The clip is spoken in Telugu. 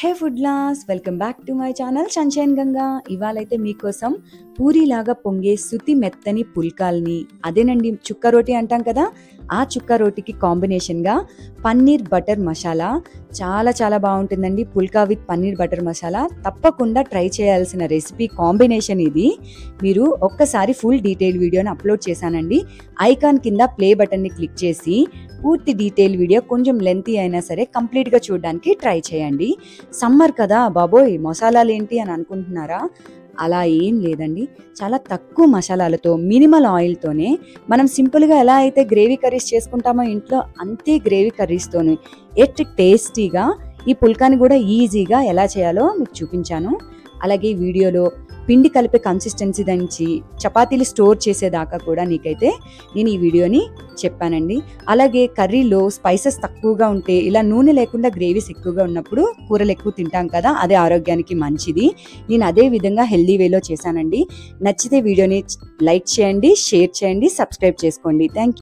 Hey food loss welcome back to my channel sunshine Ganga. ఇవాళైతే మీకోసం పూరిలాగా పొంగే సుతి మెత్తని పుల్కాల్ని, అదేనండి చుక్క రోటీ అంటాం కదా, ఆ చుక్క రోటీకి కాంబినేషన్గా పన్నీర్ బటర్ మసాలా చాలా చాలా బాగుంటుందండి. పుల్కా విత్ పన్నీర్ బటర్ మసాలా తప్పకుండా ట్రై చేయాల్సిన రెసిపీ కాంబినేషన్ ఇది. మీరు ఒక్కసారి ఫుల్ డీటెయిల్ వీడియోని అప్లోడ్ చేశానండి. ఐకాన్ కింద ప్లే బటన్ని క్లిక్ చేసి పూర్తి డీటెయిల్ వీడియో కొంచెం లెంతీ అయినా సరే కంప్లీట్గా చూడడానికి ట్రై చేయండి. సమ్మర్ కదా బాబోయ్ మసాలాలు ఏంటి అని అనుకుంటున్నారా? అలా ఏం లేదండి. చాలా తక్కువ మసాలాలతో మినిమల్ ఆయిల్తోనే మనం సింపుల్గా ఎలా అయితే గ్రేవీ కర్రీస్ చేసుకుంటామో ఇంట్లో, అంతే గ్రేవీ కర్రీస్తోనే టేస్టీగా ఈ పుల్కాని కూడా ఈజీగా ఎలా చేయాలో మీకు చూపించాను. అలాగే వీడియోలో పిండి కలిపే కన్సిస్టెన్సీ దంచి చపాతీలు స్టోర్ చేసేదాకా కూడా నీకైతే నేను ఈ వీడియోని చెప్పానండి. అలాగే కర్రీలో స్పైసెస్ తక్కువగా ఉంటే, ఇలా నూనె లేకుండా గ్రేవీస్ ఎక్కువగా ఉన్నప్పుడు కూరలు ఎక్కువ తింటాం కదా, అదే ఆరోగ్యానికి మంచిది. నేను అదే విధంగా హెల్దీ వేలో చేశానండి. నచ్చితే వీడియోని లైక్ చేయండి, షేర్ చేయండి, సబ్స్క్రైబ్ చేసుకోండి. Thank you.